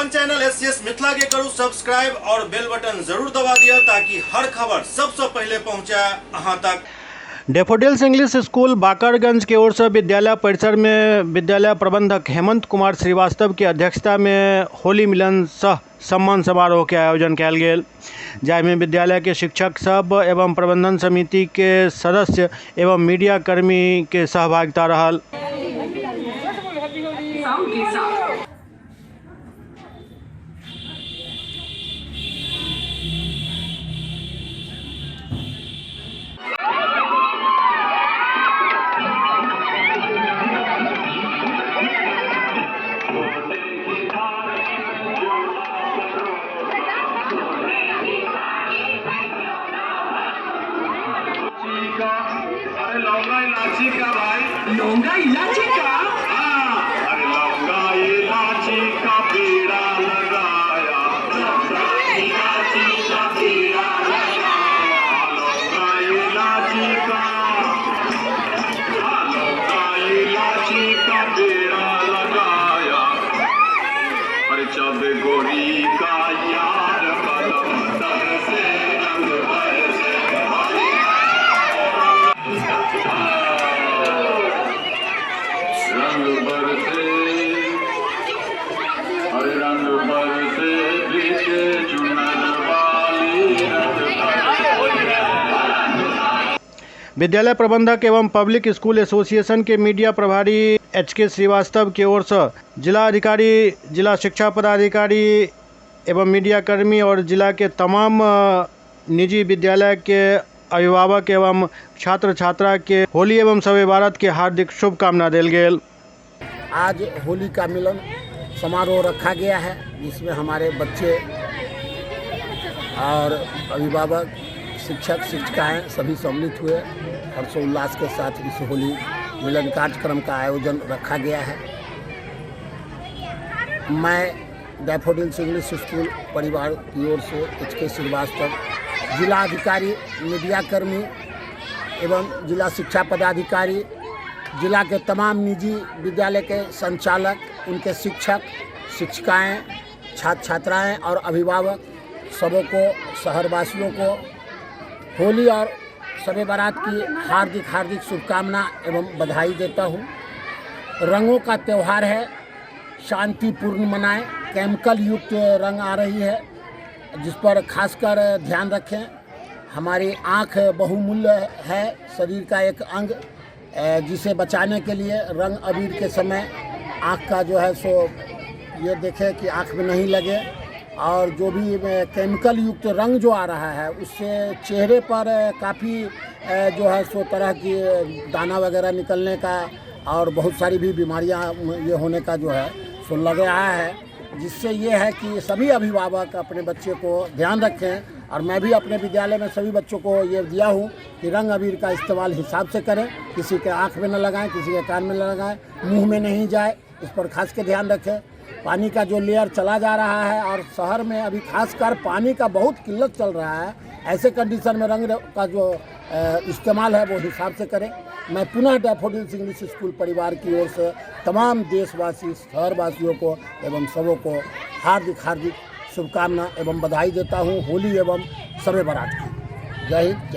अपन channel SCS Mithila के करू subscribe और बेल बटन जरूर दबा दिया ताकि हर खबर सबसे पहले पहुंचे अहां तक। डैफोडिल्स इंग्लिश स्कूल बाकरगंज की ओर से विद्यालय परिसर में विद्यालय प्रबंधक हेमंत कुमार श्रीवास्तव की अध्यक्षता में होली मिलन सह सम्मान समारोह के आयोजन किया गेल, जाहिमे विद्यालय के शिक्षक सब एवं प्रबंधन समिति के सदस्य एवं मीडिया कर्मी के सहभागिता रहल। अरे लौंगा इलायची का भाई, लौंगा इलायची का, अरे लौंगा इलायची का पेड़ा लगाया, लौंगा इलायची का पेड़ा लगाया, लौंगा इलायची का, लौंगा इलायची का पेड़ा लगाया। अरे जब गोरी का यार कदम दर से रंग बरसे, रंग बरसे, हरे रंग बरसे, बीते चुनर वाली रंग बरसे। विद्यालय प्रबंधक एवं पब्लिक स्कूल एसोसिएशन के मीडिया प्रभारी HK श्रीवास्तव की ओर से जिला अधिकारी, जिला शिक्षा पदाधिकारी एवं मीडिया कर्मी और जिला के तमाम निजी विद्यालय के अभिभावक एवं छात्र छात्रा के होली एवं शब बारात के हार्दिक शुभकामना दिल गेल। आज होली का मिलन समारोह रखा गया है, जिसमें हमारे बच्चे और अभिभावक, शिक्षक, शिक्षिकाएँ सभी सम्मिलित हुए। हर्षोल्लास के साथ इस होली मिलन कार्यक्रम का आयोजन रखा गया है। मैं डैफोडिल्स इंग्लिश स्कूल परिवार की ओर से HK श्रीवास्तव, जिला अधिकारी, मीडिया कर्मी एवं जिला शिक्षा पदाधिकारी, जिला के तमाम निजी विद्यालय के संचालक, उनके शिक्षक, शिक्षिकाएँ, छात्र छात्राएँ और अभिभावक सबों को, शहरवासियों को होली और शब बारात की हार्दिक हार्दिक शुभकामना एवं बधाई देता हूँ। रंगों का त्यौहार है, शांतिपूर्ण मनाएं। केमिकल युक्त रंग आ रही है, जिस पर खासकर ध्यान रखें। हमारी आँख बहुमूल्य है, शरीर का एक अंग, जिसे बचाने के लिए रंग अबीर के समय आँख का जो है सो ये देखें कि आँख में नहीं लगे। और जो भी केमिकल युक्त रंग जो आ रहा है, उससे चेहरे पर काफ़ी जो है सो तरह की दाना वगैरह निकलने का और बहुत सारी भी बीमारियां ये होने का जो है सो लग रहा है। जिससे ये है कि सभी अभिभावक अपने बच्चे को ध्यान रखें। और मैं भी अपने विद्यालय में सभी बच्चों को ये दिया हूँ कि रंग अबीर का इस्तेमाल हिसाब से करें, किसी के आँख में न लगाएं, किसी के कान में न लगाएं, मुँह में नहीं जाए, इस पर खास के ध्यान रखें। पानी का जो लेयर चला जा रहा है और शहर में अभी खासकर पानी का बहुत किल्लत चल रहा है, ऐसे कंडीशन में रंग का जो इस्तेमाल है वो हिसाब से करें। मैं पुनः डैफोडिल्स इंग्लिश स्कूल परिवार की ओर से तमाम देशवासी, शहरवासियों को एवं सबों को हार्दिक हार्दिक शुभकामना एवं बधाई देता हूँ होली एवं शब बारात की। जय हिंद, जय